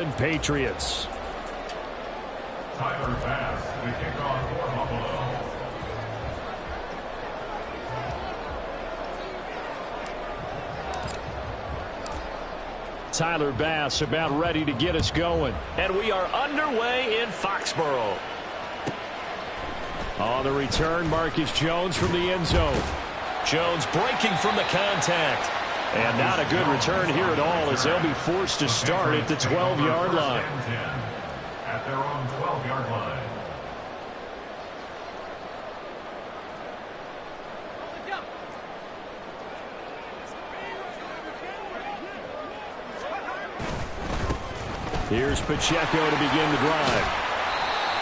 Patriots. Tyler Bass, the kickoff for Buffalo. Tyler Bass about ready to get us going. And we are underway in Foxborough. On the return, Marcus Jones from the end zone. Jones breaking from the contact. And not a good return here at all as they'll be forced to start at the 12-yard line. At their own 12-yard line. Here's Pacheco to begin the drive.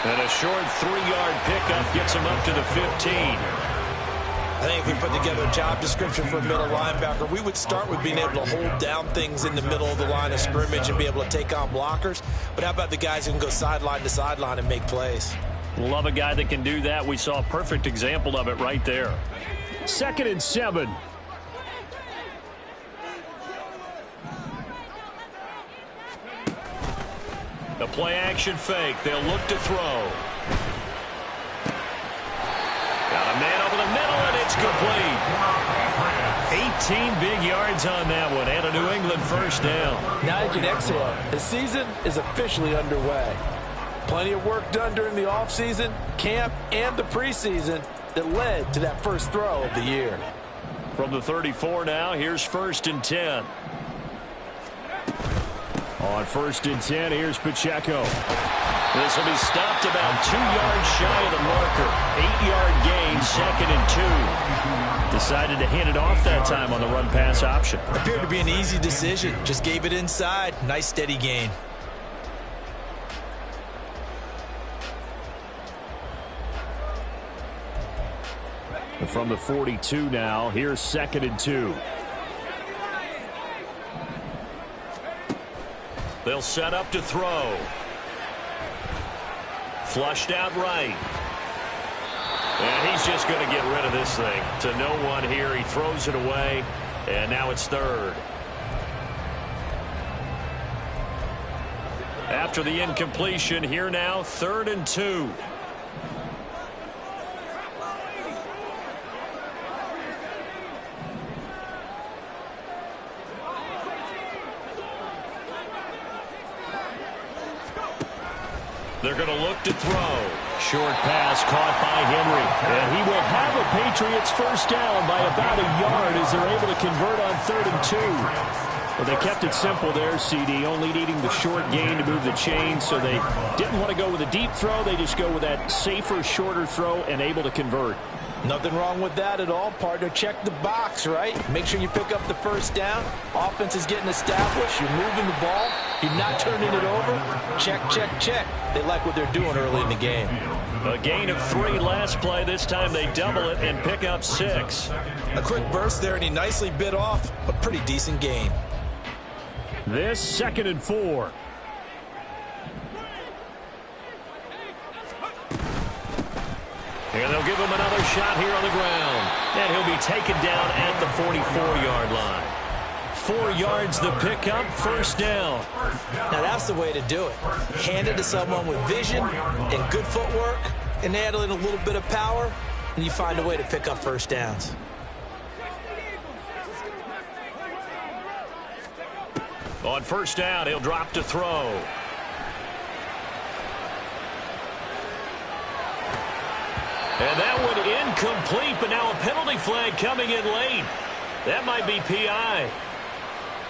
And a short 3-yard pickup gets him up to the 15. I think if we put together a job description for a middle linebacker, we would start with being able to hold down things in the middle of the line of scrimmage and be able to take on blockers. But how about the guys who can go sideline to sideline and make plays? Love a guy that can do that. We saw a perfect example of it right there. 2nd and 7. The play action fake. They'll look to throw. Got a man over the middle, and it's complete. 18 big yards on that one, and a New England first down. Now you can exhale. The season is officially underway. Plenty of work done during the offseason, camp, and the preseason that led to that first throw of the year. From the 34 now, here's 1st and 10. On 1st and 10, here's Pacheco. This will be stopped about 2 yards shy of the marker. 8-yard gain, 2nd and 2. Decided to hand it off that time on the run-pass option. Appeared to be an easy decision. Just gave it inside. Nice steady gain. And from the 42 now, here's 2nd and 2. They'll set up to throw. Flushed out right. And he's just going to get rid of this thing. To no one here. He throws it away. And now it's 3rd. After the incompletion, here now, 3rd and 2. They're going to look to throw. Short pass caught by Henry. And he will have a Patriots first down by about a yard as they're able to convert on 3rd and 2. Well, they kept it simple there, CD, only needing the short gain to move the chain, so they didn't want to go with a deep throw. They just go with that safer, shorter throw and able to convert. Nothing wrong with that at all, partner. Check the box, right? Make sure you pick up the first down. Offense is getting established. You're moving the ball. You're not turning it over. Check, check, check. They like what they're doing early in the game. A gain of 3 last play. This time they double it and pick up 6. A quick burst there, and he nicely bit off a pretty decent gain. This 2nd and 4. And they'll give him another shot here on the ground. And he'll be taken down at the 44-yard line. 4 yards the pickup, first down. Now that's the way to do it. Hand it to someone with vision and good footwork and add in a little bit of power, and you find a way to pick up first downs. On first down, he'll drop to throw. And that one incomplete, but now a penalty flag coming in late. That might be PI.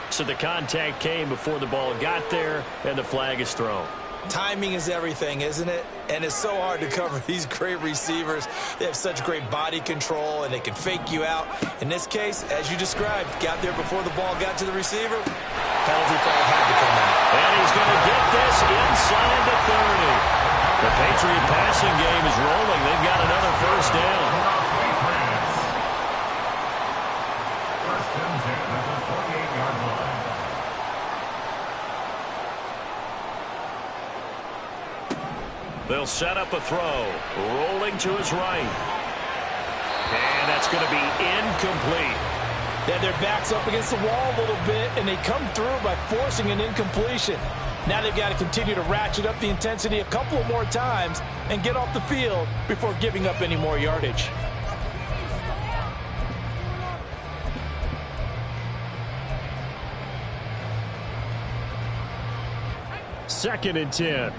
So the contact came before the ball got there, and the flag is thrown. Timing is everything, isn't it? And it's so hard to cover these great receivers. They have such great body control, and they can fake you out. In this case, as you described, got there before the ball got to the receiver. Penalty flag had to come out. And he's going to get this inside the 30. The Patriot passing game is rolling. They've got another first down. First and 10 at the 48-yard line. They'll set up a throw. Rolling to his right. And that's going to be incomplete. They had their backs up against the wall a little bit, and they come through by forcing an incompletion. Now they've got to continue to ratchet up the intensity a couple of more times and get off the field before giving up any more yardage. Second and 10.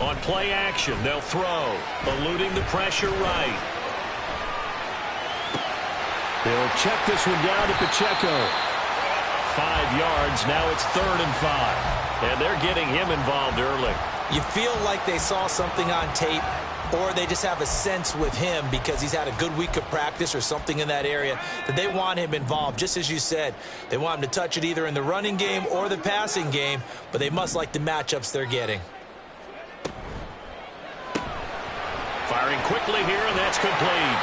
On play action, they'll throw, eluding the pressure right. They'll check this one down to Pacheco. 5 yards, now it's 3rd and 5. And they're getting him involved early. You feel like they saw something on tape, or they just have a sense with him because he's had a good week of practice or something in that area that they want him involved. Just as you said, they want him to touch it either in the running game or the passing game, but they must like the matchups they're getting. Firing quickly here, and that's complete.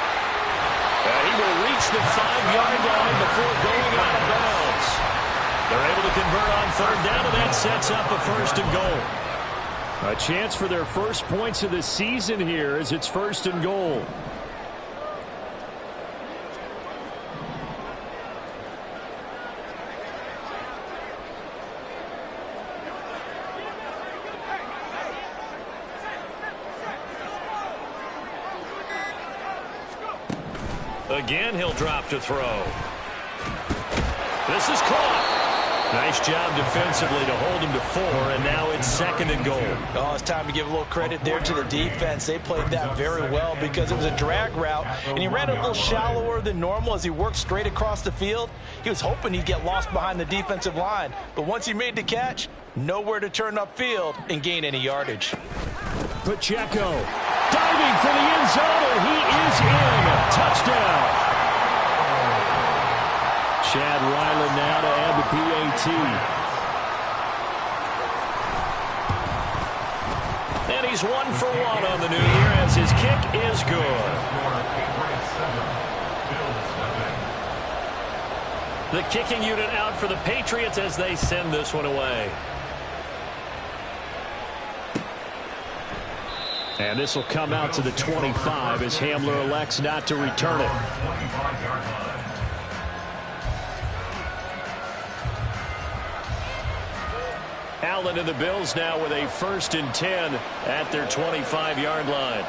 He will reach the 5-yard line before going out of bounds. They're able to convert on 3rd down, and that sets up a 1st and goal. A chance for their first points of the season here as it's 1st and goal. Again, he'll drop to throw. This is caught. Nice job defensively to hold him to 4, and now it's 2nd and goal. Oh, it's time to give a little credit there to the defense. They played that very well because it was a drag route, and he ran a little shallower than normal as he worked straight across the field. He was hoping he'd get lost behind the defensive line, but once he made the catch, nowhere to turn upfield and gain any yardage. Pacheco diving for the end zone, and he is in. Touchdown. Chad Ryland now to add the PAT. And he's 1 for 1 on the new year as his kick is good. The kicking unit out for the Patriots as they send this one away. And this will come out to the 25 as Hamler elects not to return it. Allen and the Bills now with a 1st and 10 at their 25-yard line.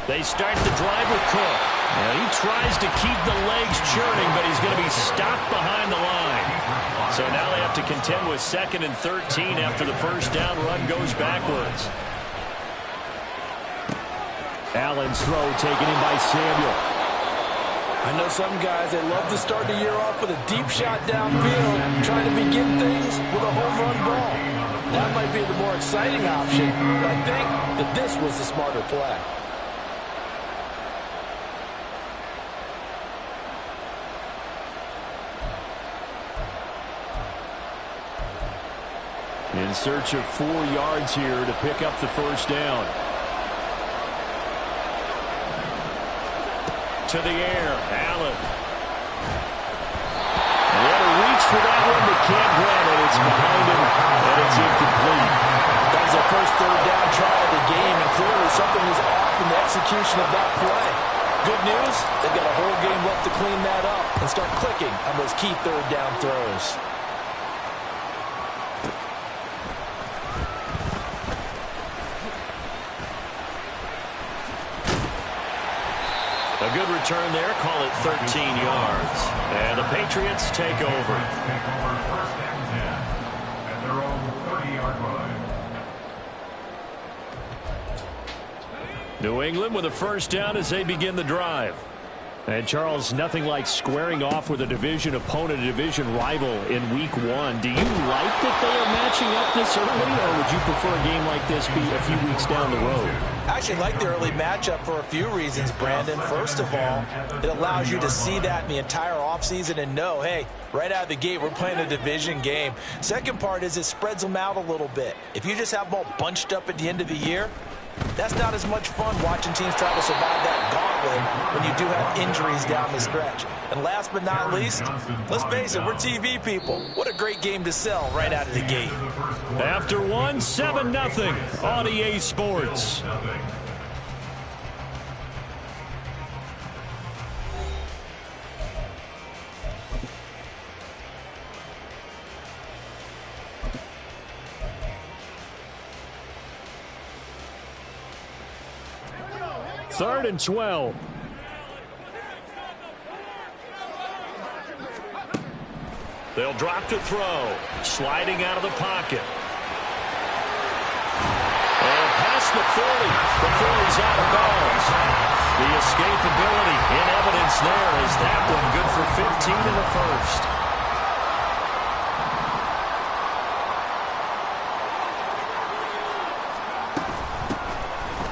They start the drive with Cook. Now he tries to keep the legs churning, but he's going to be stopped behind the line. So now they have to contend with 2nd and 13 after the 1st down run goes backwards. Allen's throw taken in by Samuel. I know some guys, they love to start the year off with a deep shot downfield, trying to begin things with a home run ball. That might be the more exciting option, but I think that this was the smarter play. In search of 4 yards here to pick up the 1st down. To the air, Allen. What a reach for that one, but can't grab it. It's behind him, and it's incomplete. That was their first 3rd down try of the game, and clearly something was off in the execution of that play. Good news, they've got a whole game left to clean that up and start clicking on those key 3rd down throws. A good return there, call it 13 yards. And the Patriots take over. Take over 1st and 10 at their own 30-yard line. New England with a 1st down as they begin the drive. And, Charles, nothing like squaring off with a division opponent, a division rival in Week 1. Do you like that they are matching up this early, or would you prefer a game like this be a few weeks down the road? I actually like the early matchup for a few reasons, Brandon. First of all, it allows you to see that in the entire offseason and know, hey, right out of the gate, we're playing a division game. Second part is it spreads them out a little bit. If you just have them all bunched up at the end of the year, That's not as much fun watching teams try to survive that gauntlet when you do have injuries down the stretch. And last but not least, let's face it, we're TV people. What a great game to sell right out of the gate. After one, 7-0 on EA Sports. Third and 12. They'll drop to throw. Sliding out of the pocket. And past the 40 before he's out of bounds. The escapability in evidence there as that one good for 15 in the first.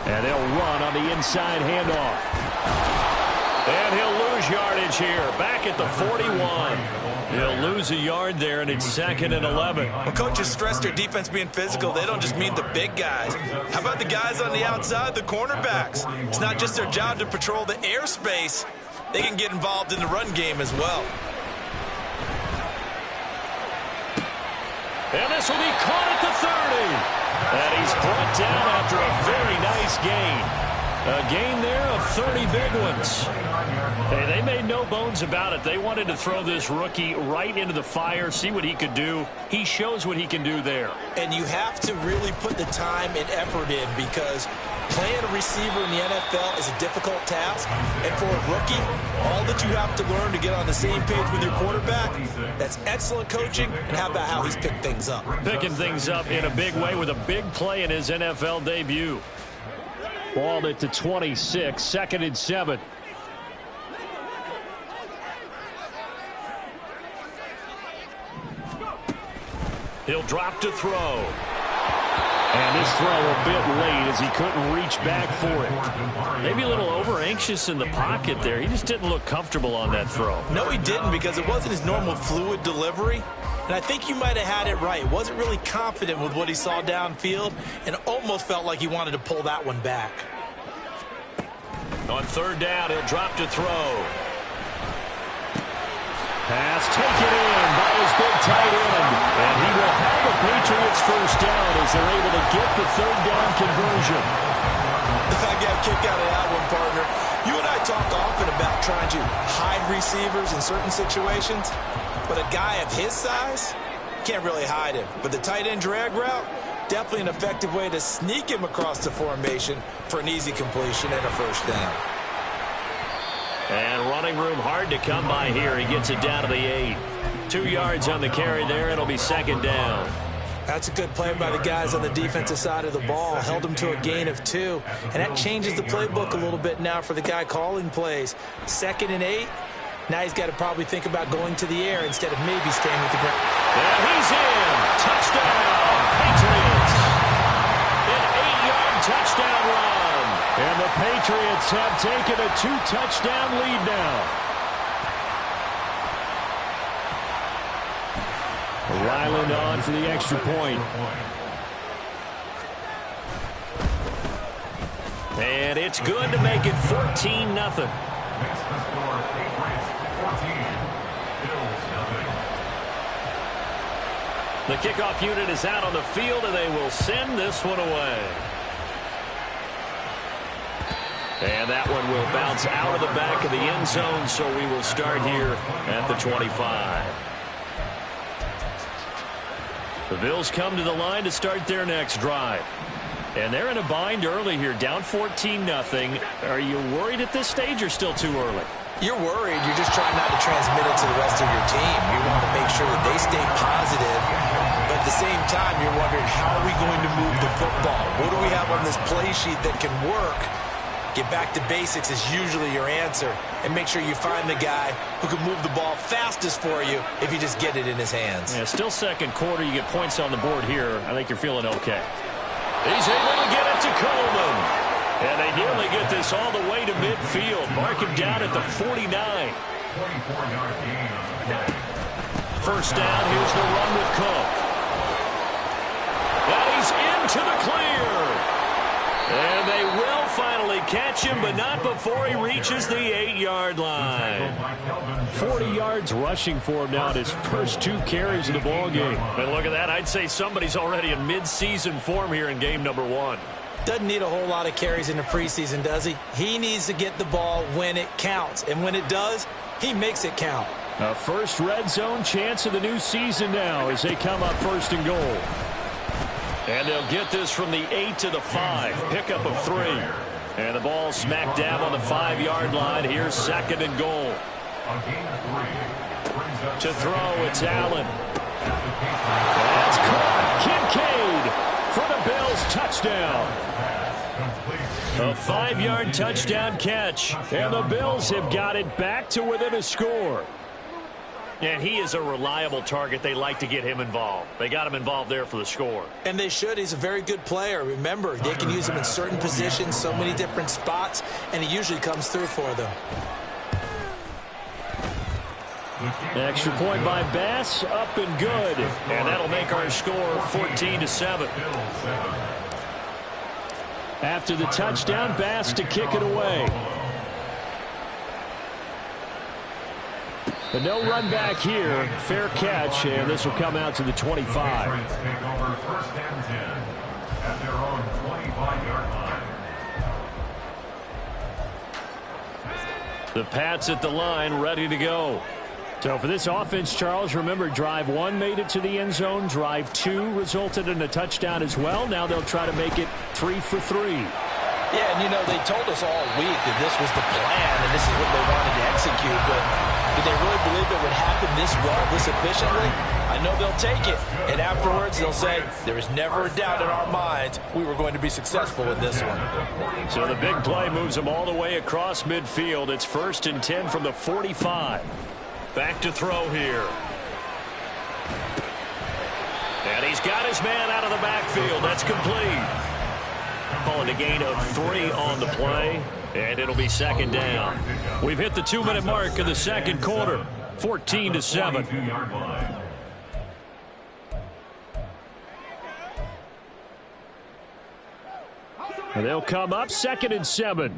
And they'll run on the inside handoff. And he'll lose yardage here. Back at the 41. He'll lose a yard there, and it's 2nd and 11. When coaches stress their defense being physical, they don't just mean the big guys. How about the guys on the outside, the cornerbacks? It's not just their job to patrol the airspace. They can get involved in the run game as well. And this will be caught at the 30. And he's brought down after a very nice gain. A gain there of 30 big ones. Hey, they made no bones about it. They wanted to throw this rookie right into the fire, see what he could do. He shows what he can do there. And you have to really put the time and effort in because playing a receiver in the NFL is a difficult task. And for a rookie, all that you have to learn to get on the same page with your quarterback, that's excellent coaching. And how about how he's picked things up? Picking things up in a big way with a big play in his NFL debut. Ball at the 26, 2nd and 7. He'll drop to throw. And this throw a bit late as he couldn't reach back for it. Maybe a little over-anxious in the pocket there. He just didn't look comfortable on that throw. No, he didn't because it wasn't his normal fluid delivery. And I think you might have had it right. Wasn't really confident with what he saw downfield and almost felt like he wanted to pull that one back. On 3rd down, he'll drop to throw. Pass taken in by his big tight end. And he will have the Patriots first down as they're able to get the 3rd down conversion. I got a kick out of that one, partner. You and I talk often about trying to hide receivers in certain situations. But a guy of his size, can't really hide him. But the tight end drag route, definitely an effective way to sneak him across the formation for an easy completion and a first down. And running room hard to come by here. He gets it down to the 8. 2 yards on the carry there. It'll be 2nd down. That's a good play by the guys on the defensive side of the ball. Held him to a gain of 2. And that changes the playbook a little bit now for the guy calling plays. 2nd and 8. Now he's got to probably think about going to the air instead of maybe staying with the ground. And he's in. Touchdown, Patriots. An 8-yard touchdown run. And the Patriots have taken a 2-touchdown lead now. Ryland on for the extra point. And it's good to make it 14-0. The kickoff unit is out on the field, and they will send this one away. And that one will bounce out of the back of the end zone, so we will start here at the 25. The Bills come to the line to start their next drive. And they're in a bind early here, down 14-0. Are you worried at this stage or still too early? You're worried. You're just trying not to transmit it to the rest of your team. You want to make sure that they stay positive. But at the same time, you're wondering, how are we going to move the football? What do we have on this play sheet that can work? Get back to basics is usually your answer. And make sure you find the guy who can move the ball fastest for you if you just get it in his hands. Yeah, still 2nd quarter. You get points on the board here. I think you're feeling okay. He's able to get it to Coleman. And they nearly get this all the way to midfield. Mark him down at the 49. 24-yard gain on the play. First down, here's the run with Cook. And he's into the clear. And they will finally catch him, but not before he reaches the 8-yard line. 40 yards rushing for him now in his first 2 carries of the ball game. But look at that. I'd say somebody's already in mid-season form here in game number 1. Doesn't need a whole lot of carries in the preseason, does he? He needs to get the ball when it counts. And when it does, he makes it count. A first red zone chance of the new season now as they come up 1st and goal. And they'll get this from the 8 to the 5. Pickup of 3. And the ball smack dab on the 5-yard line. Here's 2nd and goal. To throw, it's Allen. That's caught. Kincaid for the Bills. Touchdown. A 5-yard touchdown catch. And the Bills have got it back to within a score. And he is a reliable target. They like to get him involved. They got him involved there for the score. And they should. He's a very good player. Remember, they can use him in certain positions, so many different spots, and he usually comes through for them. Extra point by Bass, up and good. And that'll make our score 14-7. After the touchdown, Bass to kick it away. But no run back here. Fair catch, and this will come out to the 25. The Pats at the line, ready to go. So for this offense, Charles, remember, drive 1 made it to the end zone. Drive 2 resulted in a touchdown as well. Now they'll try to make it 3 for 3. Yeah, and, you know, they told us all week that this was the plan and this is what they wanted to execute, but did they really believe it would happen this well, this efficiently? I know they'll take it, and afterwards they'll say, there was never a doubt in our minds we were going to be successful with this one. So the big play moves them all the way across midfield. It's 1st and 10 from the 45. Back to throw here. And he's got his man out of the backfield. That's complete. Calling a gain of 3 on the play, and it'll be 2nd down. We've hit the 2-minute mark of the 2nd quarter, 14-7. And they'll come up 2nd and 7.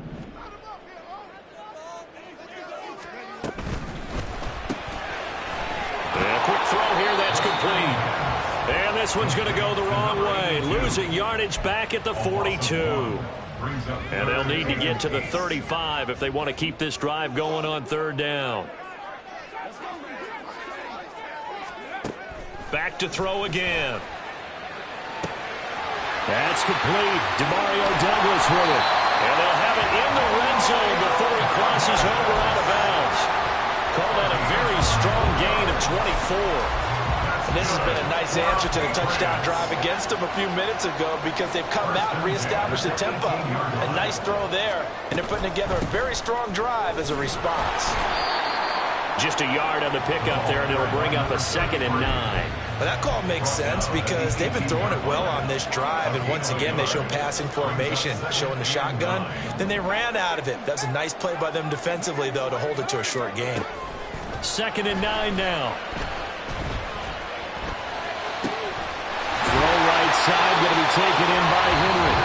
And a quick throw here, that's complete. And this one's going to go the wrong way, losing yardage back at the 42. And they'll need to get to the 35 if they want to keep this drive going on 3rd down. Back to throw again. That's complete. Demario Douglas with it. And they'll have it in the red zone before he crosses over out of bounds. Call that a very strong gain of 24. And this has been a nice answer to the touchdown drive against them a few minutes ago because they've come out and reestablished the tempo. A nice throw there, and they're putting together a very strong drive as a response. Just a yard on the pickup there, and it'll bring up a 2nd and 9. Well, that call makes sense because they've been throwing it well on this drive, and once again they show passing formation, showing the shotgun. Then they ran out of it. That's a nice play by them defensively, though, to hold it to a short gain. 2nd and 9 now. Side going to be taken in by Henry.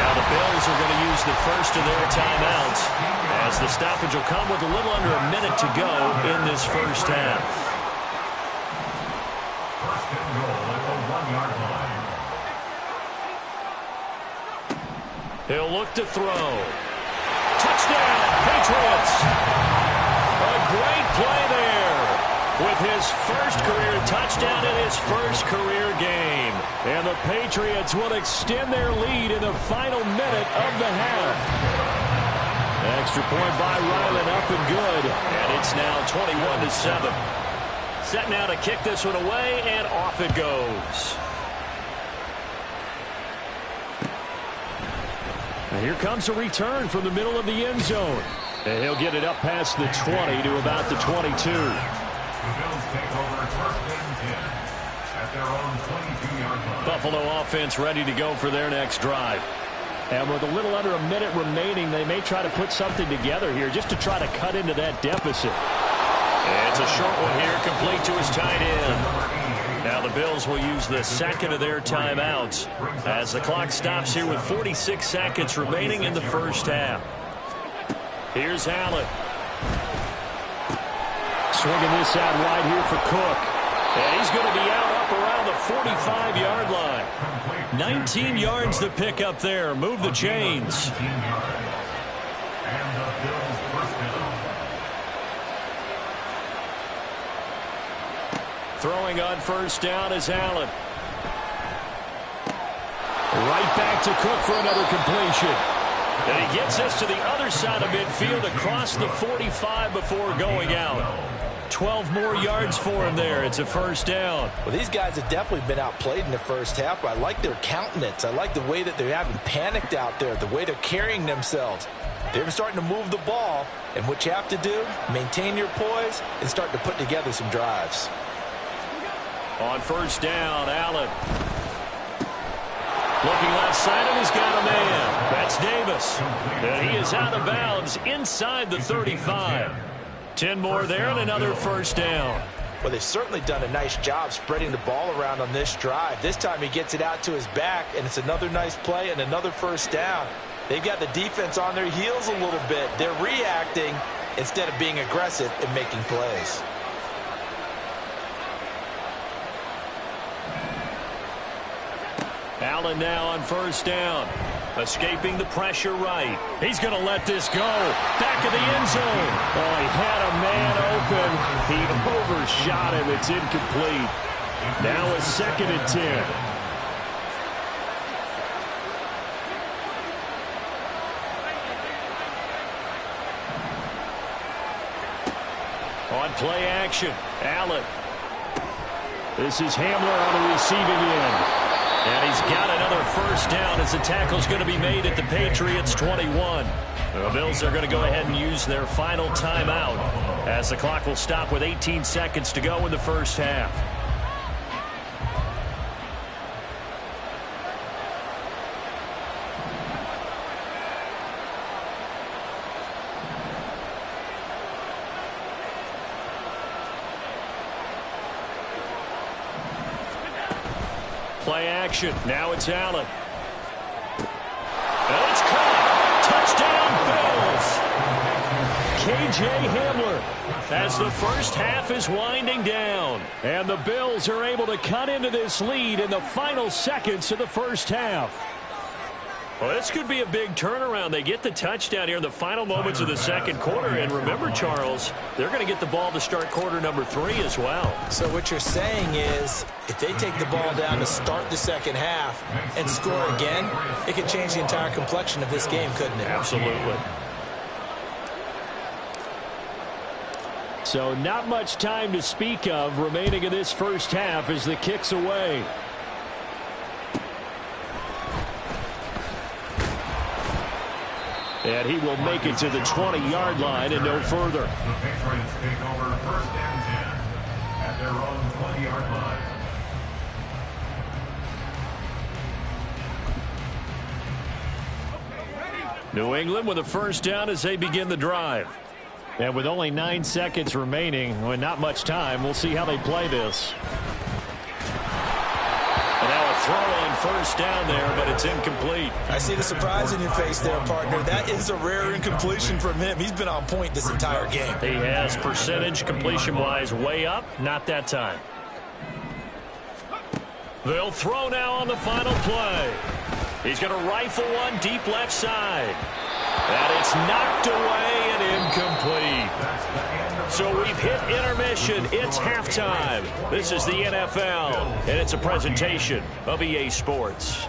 Now the Bills are going to use the first of their timeouts as the stoppage will come with a little under a minute to go in this first half. 1st and goal at the 1-yard line. He'll look to throw. Touchdown, Patriots! A great play there with his first career touchdown in his first career game. And the Patriots will extend their lead in the final minute of the half. Extra point by Ryland, up and good. And it's now 21-7. Set now to kick this one away, and off it goes. And here comes a return from the middle of the end zone. And he'll get it up past the 20 to about the 22. The Bills take over 1st and 10 at their own 22-yard line. Buffalo offense ready to go for their next drive. And with a little under a minute remaining, they may try to put something together here just to try to cut into that deficit. And it's a short one here, complete to his tight end. Now the Bills will use the second of their timeouts as the clock stops here with 46 seconds remaining in the first half. Here's Allen. Swinging this out wide here for Cook. And he's going to be out up around the 45-yard line. 19 yards to pick up there. Move the chains. Throwing on first down is Allen. Right back to Cook for another completion. And he gets this to the other side of midfield across the 45 before going out. 12 more yards for him there. It's a first down. Well, these guys have definitely been outplayed in the first half, but I like their countenance. I like the way that they haven't panicked out there, the way they're carrying themselves. They're starting to move the ball, and what you have to do, maintain your poise and start to put together some drives. On first down, Allen. Looking left side, and he's got a man. That's Davis. And he is out of bounds inside the 35. 10 more there and another first down. Well, they've certainly done a nice job spreading the ball around on this drive. This time he gets it out to his back, and it's another nice play and another first down. They've got the defense on their heels a little bit. They're reacting instead of being aggressive and making plays. Allen now on first down. Escaping the pressure right. He's going to let this go. Back of the end zone. Oh, he had a man open. He overshot him. It's incomplete. Now a 2nd and 10. On play action, Allen. This is Hamler on the receiving end. And he's got another first down as the tackle's going to be made at the Patriots' 21. The Bills are going to go ahead and use their final timeout as the clock will stop with 18 seconds to go in the first half. Play action. Now it's Allen. And it's caught. Touchdown, Bills. K.J. Hamler as the first half is winding down. And the Bills are able to cut into this lead in the final seconds of the first half. Well, this could be a big turnaround. They get the touchdown here in the final moments of the second quarter. And remember, Charles, they're going to get the ball to start quarter number 3 as well. So what you're saying is if they take the ball down to start the second half and score again, it could change the entire complexion of this game, couldn't it? Absolutely. So not much time to speak of remaining in this first half as the kick's away. And he will make it to the 20-yard line and no further. The Patriots take over first and 10 at their own 20-yard line. New England with a first down as they begin the drive. And with only 9 seconds remaining, and not much time, we'll see how they play this. And now a throw on first down there, but it's incomplete. I see the surprise in your face there, partner. That is a rare incompletion from him. He's been on point this entire game. He has percentage completion-wise way up. Not that time. They'll throw now on the final play. He's going to rifle one deep left side. And it's knocked away and incomplete. So we've hit intermission. It's halftime. This is the NFL, and it's a presentation of EA Sports.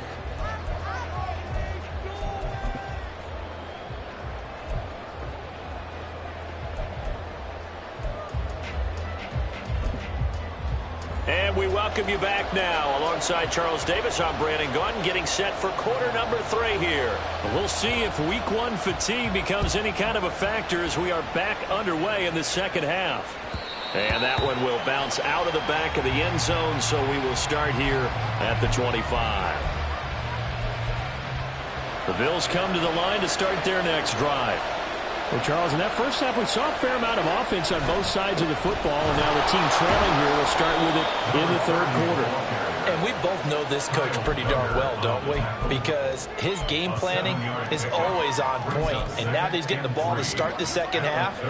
And we welcome you back now. Alongside Charles Davis, I'm Brandon Gaudin, getting set for quarter number 3 here. We'll see if week 1 fatigue becomes any kind of a factor as we are back underway in the second half. And that one will bounce out of the back of the end zone, so we will start here at the 25. The Bills come to the line to start their next drive. Well, Charles, in that first half, we saw a fair amount of offense on both sides of the football, and now the team trailing here will start with it in the third quarter. And we both know this coach pretty darn well, don't we? Because his game planning is always on point. And now that he's getting the ball to start the second half,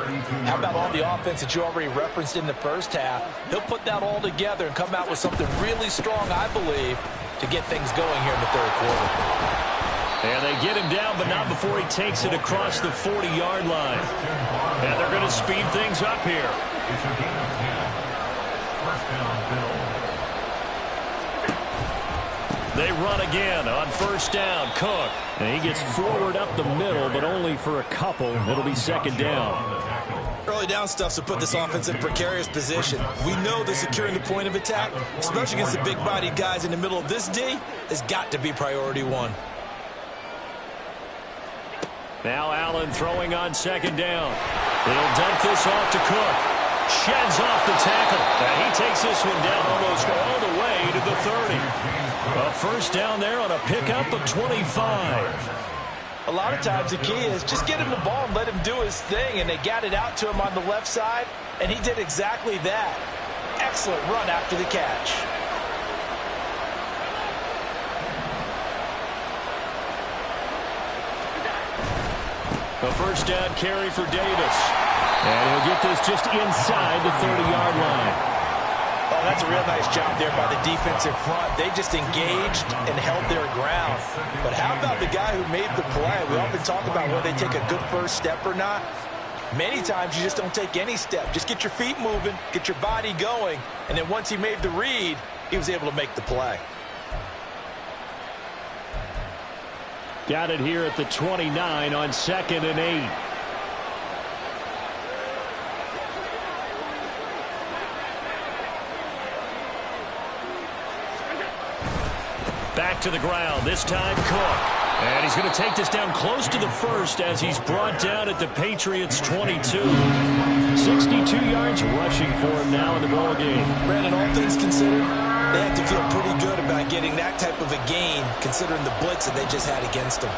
how about all the offense that you already referenced in the first half? He'll put that all together and come out with something really strong, I believe, to get things going here in the third quarter. And they get him down, but not before he takes it across the 40-yard line. And they're going to speed things up here. It's a gain of 10. First down, Bills. They run again on first down. Cook. And he gets forward up the middle, but only for a couple. It'll be second down. Early down stuff to put this offense in a precarious position. We know that securing the point of attack, especially against the big-bodied guys in the middle of this D, has got to be priority one. Now Allen throwing on second down. He'll dump this off to Cook. Sheds off the tackle. And he takes this one down almost all the way to the 30. A first down there on a pickup of 25. A lot of times the key is just get him the ball and let him do his thing, and they got it out to him on the left side, and he did exactly that. Excellent run after the catch. A first down carry for Davis. And he'll get this just inside the 30-yard line. Oh, that's a real nice job there by the defensive front. They just engaged and held their ground. But how about the guy who made the play? We often talk about whether they take a good first step or not. Many times you just don't take any step. Just get your feet moving, get your body going, and then once he made the read, he was able to make the play. Got it here at the 29 on 2nd and 8. Back to the ground, this time Cook. And he's going to take this down close to the first as he's brought down at the Patriots' 22. 62 yards rushing for him now in the ball game. Brandon, all things considered, they have to feel pretty good about getting that type of a gain considering the blitz that they just had against them.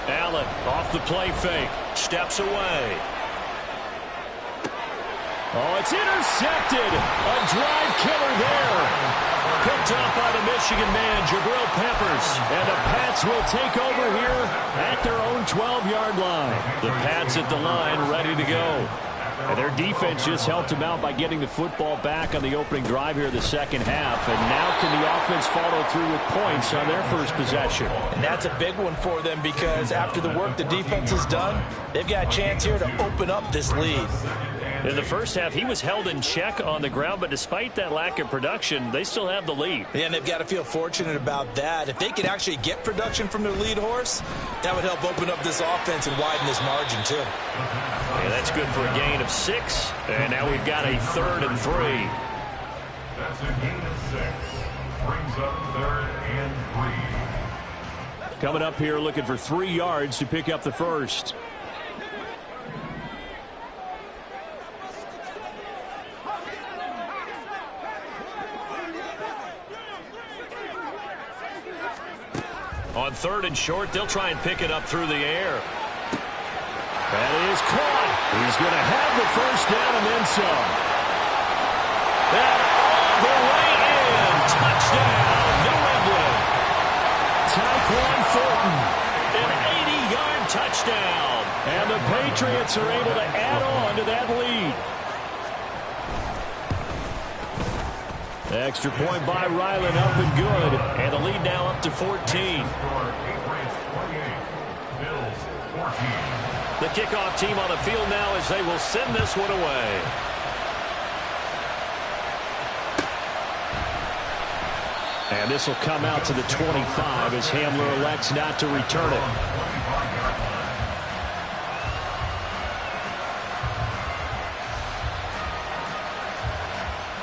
Allen off the play fake, steps away. Oh, it's intercepted. A drive killer there. Picked up by the Michigan man, Jabril Peppers. And the Pats will take over here at their own 12-yard line. The Pats at the line, ready to go. And their defense just helped them out by getting the football back on the opening drive here in the second half. And now can the offense follow through with points on their first possession? And that's a big one for them because after the work the defense has done, they've got a chance here to open up this lead. In the first half, he was held in check on the ground, but despite that lack of production, they still have the lead. Yeah, and they've got to feel fortunate about that. If they could actually get production from their lead horse, that would help open up this offense and widen this margin, too. Yeah, that's good for a gain of 6. And now we've got a 3rd and 3. That's a gain of 6. Brings up 3rd and 3. Coming up here looking for 3 yards to pick up the first. On 3rd and short, they'll try and pick it up through the air. That is caught. He's going to have the first down and then some. And all the way in. Touchdown, New England. Tyquan Thornton. An 80-yard touchdown. And the Patriots are able to add on to that lead. Extra point by Ryland, up and good. And the lead now up to 14. The kickoff team on the field now as they will send this one away. And this will come out to the 25 as Hamler elects not to return it.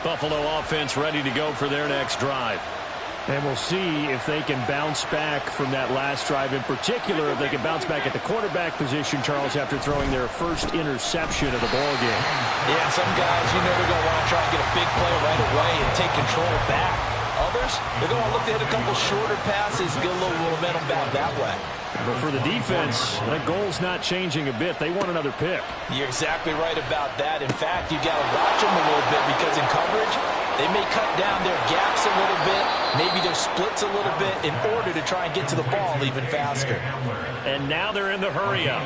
Buffalo offense ready to go for their next drive. And we'll see if they can bounce back from that last drive, in particular, if they can bounce back at the quarterback position, Charles, after throwing their first interception of the ball game. Yeah, some guys, they're going to want to try and get a big play right away and take control back. Others, they're going to look to hit a couple shorter passes, get a little momentum back that way. But for the defense, that goal's not changing a bit. They want another pick. You're exactly right about that. In fact, you got to watch them a little bit because in coverage, they may cut down their gaps a little bit, maybe their splits a little bit in order to try and get to the ball even faster. And now they're in the hurry-up.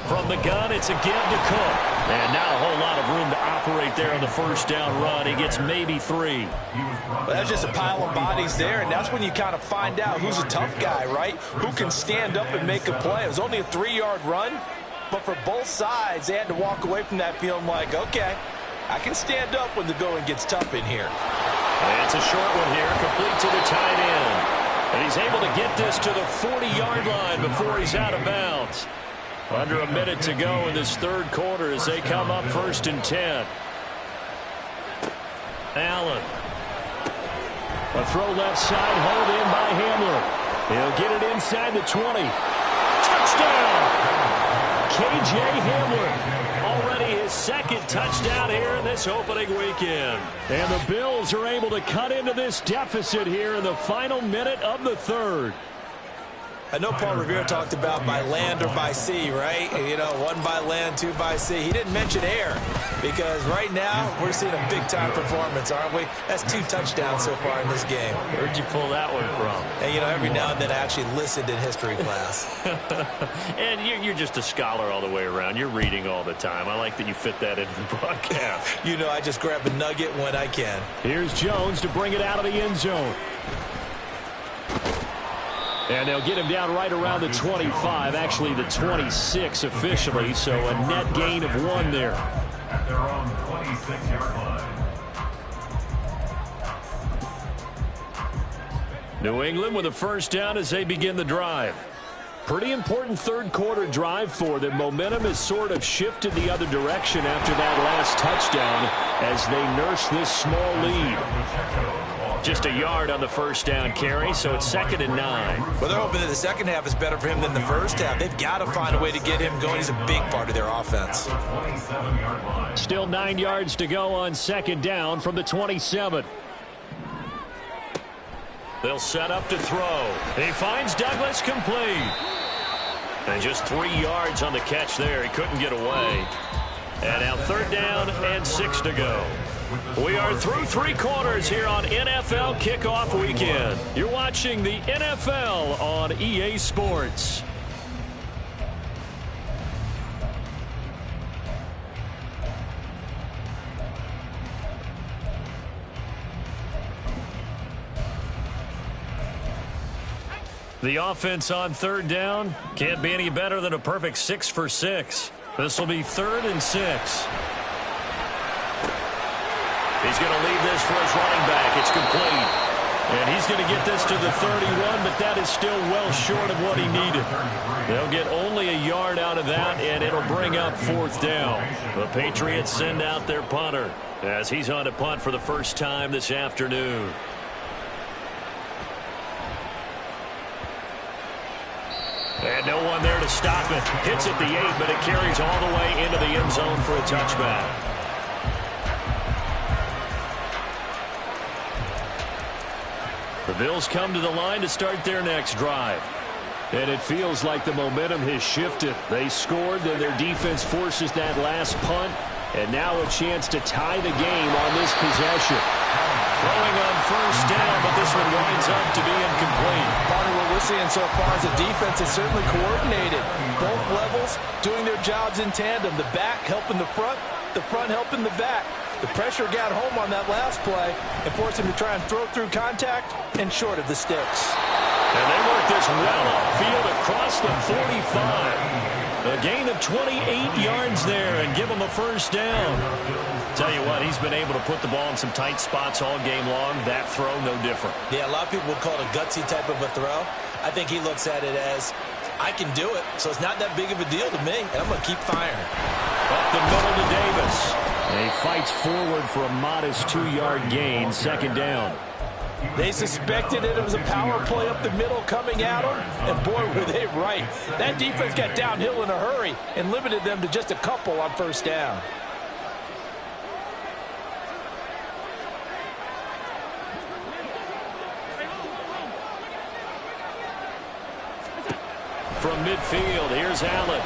From the gun, it's a give to Cook. And not a whole lot of room to operate there on the first down run. He gets maybe 3. Well, that's just a pile of bodies there, and that's when you kind of find out who's a tough guy, right? Who can stand up and make a play. It was only a 3-yard run, but for both sides, they had to walk away from that feeling like, okay, I can stand up when the going gets tough in here. And it's a short one here, complete to the tight end. And he's able to get this to the 40-yard line before he's out of bounds. Under a minute to go in this third quarter as they come up 1st and 10. Allen. A throw left side, hauled in by Hamler. He'll get it inside the 20. Touchdown! K.J. Hamler. Already his second touchdown here in this opening weekend. And the Bills are able to cut into this deficit here in the final minute of the third. I know Paul Revere talked about by land or by sea, right? You know, 1 by land, 2 by sea. He didn't mention air because right now we're seeing a big-time performance, aren't we? That's 2 touchdowns so far in this game. Where'd you pull that one from? And, you know, every now and then I actually listened in history class. And you're just a scholar all the way around. You're reading all the time. I like that you fit that into the broadcast. You know, I just grab a nugget when I can. Here's Jones to bring it out of the end zone. And they'll get him down right around the 25, actually the 26 officially, so a net gain of 1 there. At their own 26-yard line. New England with a first down as they begin the drive. Pretty important third quarter drive for them. Momentum has sort of shifted the other direction after that last touchdown as they nurse this small lead. Just a yard on the first down carry, so it's 2nd and 9. Well, they're hoping that the second half is better for him than the first half. They've got to find a way to get him going. He's a big part of their offense. Still 9 yards to go on 2nd down from the 27. They'll set up to throw. He finds Douglas complete. And just 3 yards on the catch there. He couldn't get away. And now 3rd down and 6 to go. We are through 3 quarters here on NFL Kickoff Weekend. You're watching the NFL on EA Sports. The offense on 3rd down can't be any better than a perfect 6 for 6. This will be 3rd and 6. He's going to leave this for his running back. It's complete. And he's going to get this to the 31, but that is still well short of what he needed. They'll get only a yard out of that, and it'll bring up 4th down. The Patriots send out their punter as he's on to punt for the first time this afternoon. And no one there to stop it. Hits at the 8, but it carries all the way into the end zone for a touchback. The Bills come to the line to start their next drive. And it feels like the momentum has shifted. They scored, then their defense forces that last punt. And now a chance to tie the game on this possession. Throwing on first down, but this one winds up to be incomplete. Part of what we're seeing so far is the defense is certainly coordinated. Both levels doing their jobs in tandem. The back helping the front helping the back. The pressure got home on that last play and forced him to try and throw through contact and short of the sticks. And they work this well upfield across the 45. A gain of 28 yards there and give him a first down. Tell you what, he's been able to put the ball in some tight spots all game long. That throw, no different. Yeah, a lot of people would call it a gutsy type of a throw. I think he looks at it as, I can do it, so it's not that big of a deal to me, and I'm going to keep firing. Up the middle to Davis. And he fights forward for a modest 2-yard gain, second down. They suspected it was a power play up the middle coming at them, and boy, were they right. That defense got downhill in a hurry and limited them to just a couple on first down. From midfield, here's Allen.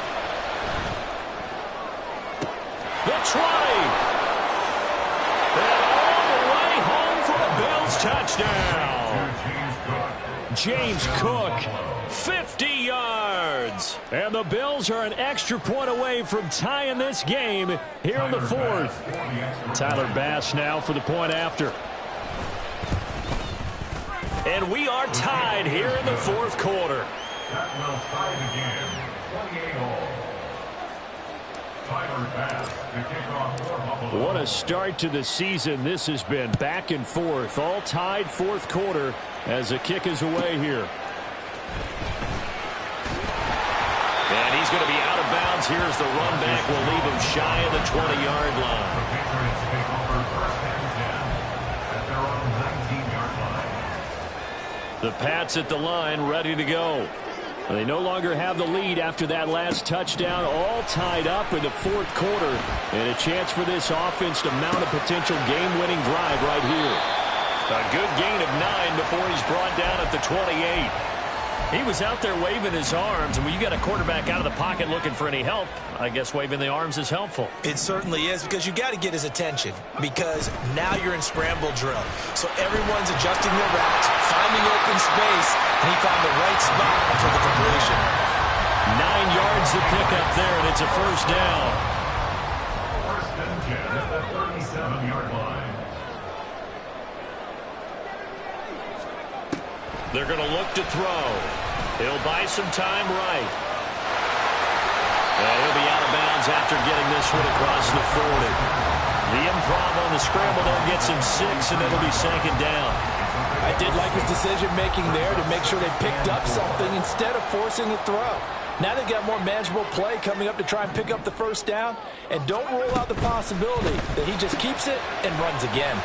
The try. And all the way home for a Bills touchdown. James Cook, 50 yards. And the Bills are an extra point away from tying this game here in the fourth. Tyler Bass now for the point after. And we are tied here in the fourth quarter. That will tie the game. 28 all. Tyler Bass to kick off for Buffalo. What a start to the season this has been. Back and forth, all tied fourth quarter as the kick is away here. And he's going to be out of bounds. Here's the run back. Will leave him shy of the 20-yard line. The Patriots take over first and 10 at their own 19-yard line. The Pats at the line, ready to go. They no longer have the lead after that last touchdown, all tied up in the fourth quarter, and a chance for this offense to mount a potential game-winning drive right here. A good gain of 9 before he's brought down at the 28. He was out there waving his arms, and when you got a quarterback out of the pocket looking for any help, I guess waving the arms is helpful. It certainly is, because you got to get his attention, because now you're in scramble drill. So everyone's adjusting their routes, finding open space, and he found the right spot for the completion. 9 yards to pick up there, and it's a first down. First and 10 at the 37-yard line. They're going to look to throw. He'll buy some time right. And he'll be out of bounds after getting this one across the 40. The improv on the scramble there gets him 6, and it'll be second down. I did like his decision-making there to make sure they picked up something instead of forcing the throw. Now they've got more manageable play coming up to try and pick up the first down, and don't rule out the possibility that he just keeps it and runs again.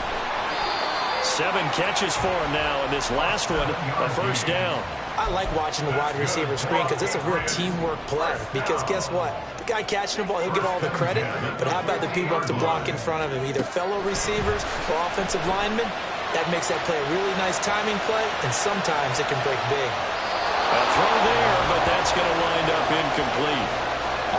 7 catches for him now, and this last one, a first down. I like watching the wide receiver screen because it's a real teamwork play. Because guess what? The guy catching the ball, he'll get all the credit. But how about the people up to block in front of him, either fellow receivers or offensive linemen? That makes that play a really nice timing play, and sometimes it can break big. A throw there, but that's going to wind up incomplete.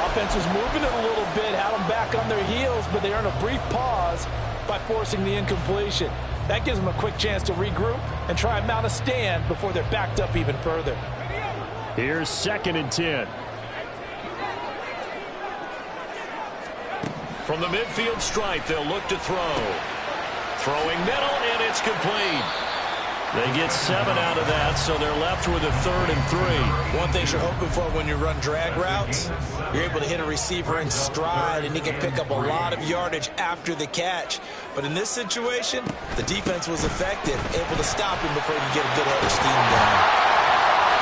Offense was moving it a little bit, had them back on their heels, but they earned a brief pause by forcing the incompletion. That gives them a quick chance to regroup and try and mount a stand before they're backed up even further. Here's second and 10. From the midfield stripe, they'll look to throw. Throwing middle, and it's complete. They get 7 out of that, so they're left with a 3rd and 3. One thing you're hoping for when you run drag routes, you're able to hit a receiver in stride, and he can pick up a lot of yardage after the catch. But in this situation, the defense was effective, able to stop him before you get a good head of steam down.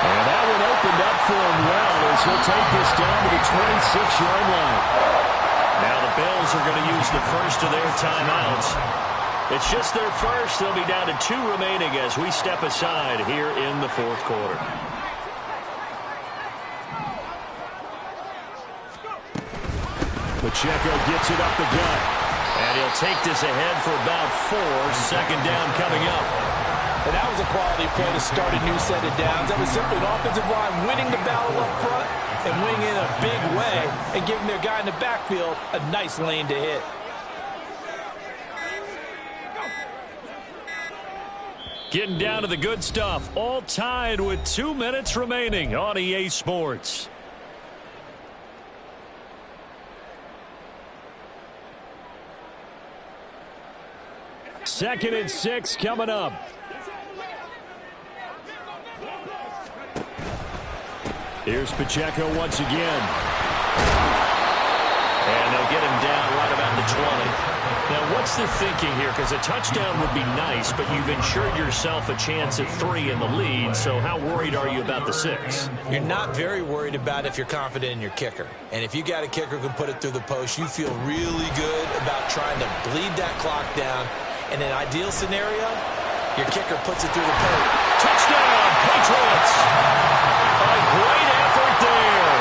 And that one opened up for him well as he'll take this down to the 26-yard line. Now the Bills are going to use the first of their timeouts. It's just their first. They'll be down to 2 remaining as we step aside here in the fourth quarter. Pacheco gets it up the gut. And he'll take this ahead for about 4. Second down coming up. And that was a quality play to start a new set of downs. That was simply an offensive line winning the battle up front and winning in a big way and giving their guy in the backfield a nice lane to hit. Getting down to the good stuff. All tied with 2 minutes remaining on EA Sports. Second and 6 coming up. Here's Pacheco once again. And they'll get him down right about the 20. Now, what's the thinking here? Because a touchdown would be nice, but you've ensured yourself a chance at 3 in the lead, so how worried are you about the 6? You're not very worried about if you're confident in your kicker. And if you got a kicker who can put it through the post, you feel really good about trying to bleed that clock down. In an ideal scenario, your kicker puts it through the post. Touchdown, Patriots! A great effort there.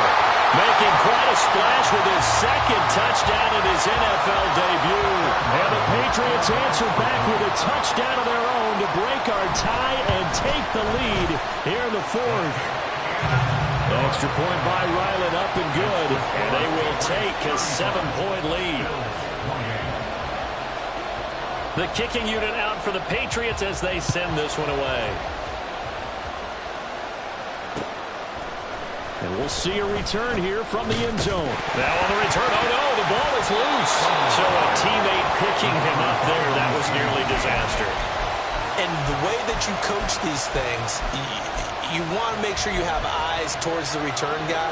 Making quite a splash with his second touchdown in his NFL debut. And the Patriots answer back with a touchdown of their own to break our tie and take the lead here in the 4th. Extra point by Ryland, up and good. And they will take a 7-point lead. The kicking unit out for the Patriots as they send this one away. And we'll see a return here from the end zone. Now on the return, oh no, the ball is loose. So a teammate picking him up there, that was nearly disaster. And the way that you coach these things, you want to make sure you have eyes towards the return guy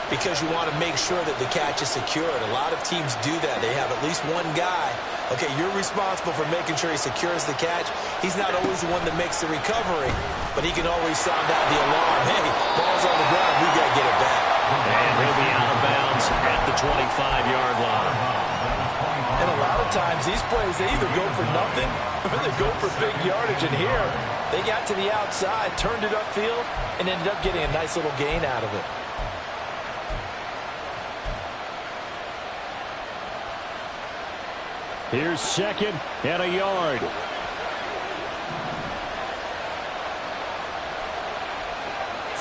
because you want to make sure that the catch is secured. A lot of teams do that. They have at least one guy. Okay, you're responsible for making sure he secures the catch. He's not always the one that makes the recovery, but he can always sound out the alarm. Hey, ball's on the ground. We got to get it back. And he'll be out of bounds at the 25-yard line. And a lot of times, these plays, they either go for nothing or they go for big yardage. And here, they got to the outside, turned it upfield, and ended up getting a nice little gain out of it. Here's 2nd and a yard.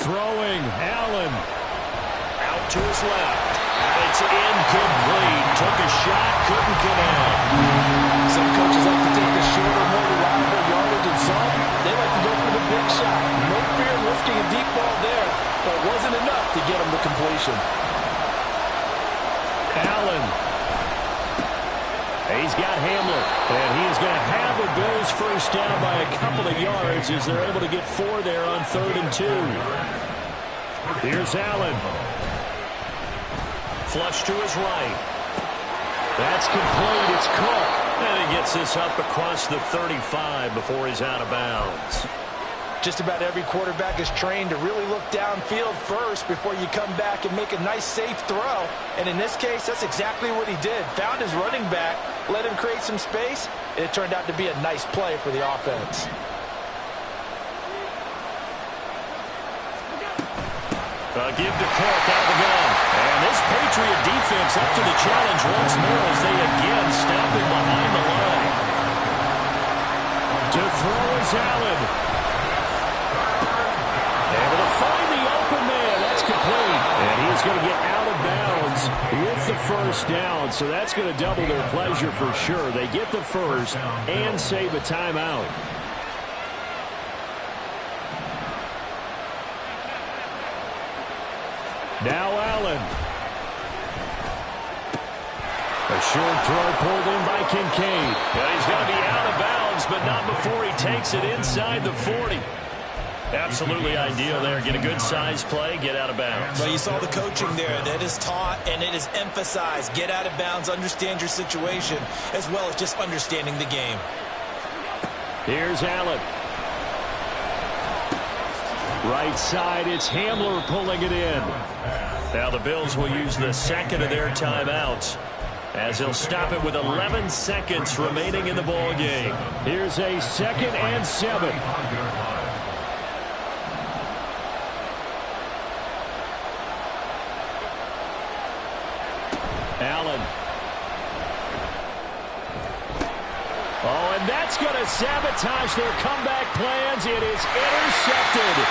Throwing, Allen. Out to his left. It's incomplete. Took a shot, couldn't connect. Some coaches like to take the shorter, more reliable yardage, and some, they like to go for the big shot. No fear of lifting a deep ball there, but it wasn't enough to get him the completion. Allen. He's got Hamler, and he is going to have the Bills first down by a couple of yards as they're able to get 4 there on 3rd and 2. Here's Allen. Flush to his right. That's complete. It's Cook. And he gets this up across the 35 before he's out of bounds. Just about every quarterback is trained to really look downfield first before you come back and make a nice, safe throw. And in this case, that's exactly what he did. Found his running back, let him create some space, and it turned out to be a nice play for the offense. Give to Cook out of the gun. And this Patriot defense up to the challenge once more as they again stop him behind the line. To throw is Allen. Able to find the open man. That's complete. And he's going to get out of bounds with the first down. So that's going to double their pleasure for sure. They get the first and save a timeout. Now Allen. A short throw pulled in by Kincaid. Well, he's going to be out of bounds, but not before he takes it inside the 40. Absolutely ideal there. Get a good size play, get out of bounds. Well, you saw the coaching there. That is taught and it is emphasized. Get out of bounds, understand your situation, as well as just understanding the game. Here's Allen. Right side, it's Hamler pulling it in. Now the Bills will use the second of their timeouts as they'll stop it with 11 seconds remaining in the ball game. Here's a 2nd and 7. Allen. Oh, and that's going to sabotage their comeback plans. It is intercepted.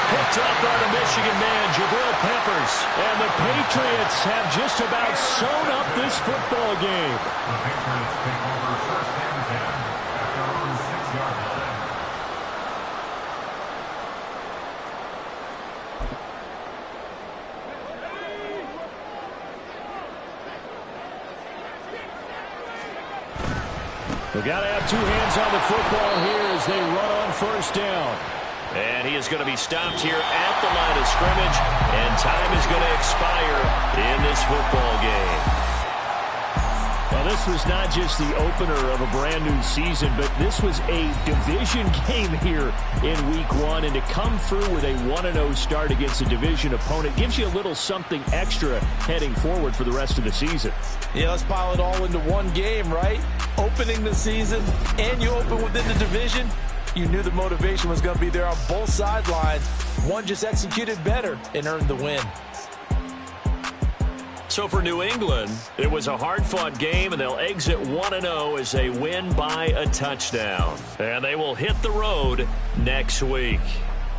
Picked up by the Michigan man, Jabril Peppers. And the Patriots have just about sewn up this football game. The Patriots take over 1st and 10 at their own 6-yard line. They've got to have 2 hands on the football here as they run on first down. And he is going to be stopped here at the line of scrimmage, and time is going to expire in this football game. Well, this was not just the opener of a brand new season, but this was a division game here in week 1. And to come through with a 1-0 start against a division opponent gives you a little something extra heading forward for the rest of the season. Yeah, let's pile it all into one game, right? Opening the season, and you open within the division. You knew the motivation was going to be there on both sidelines. One just executed better and earned the win. So for New England, it was a hard-fought game, and they'll exit 1-0 as they win by a touchdown. And they will hit the road next week.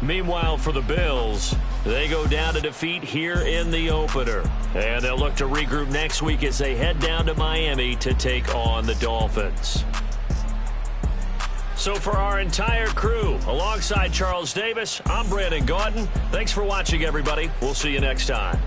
Meanwhile, for the Bills, they go down to defeat here in the opener. And they'll look to regroup next week as they head down to Miami to take on the Dolphins. So for our entire crew, alongside Charles Davis, I'm Brandon Gaudin. Thanks for watching, everybody. We'll see you next time.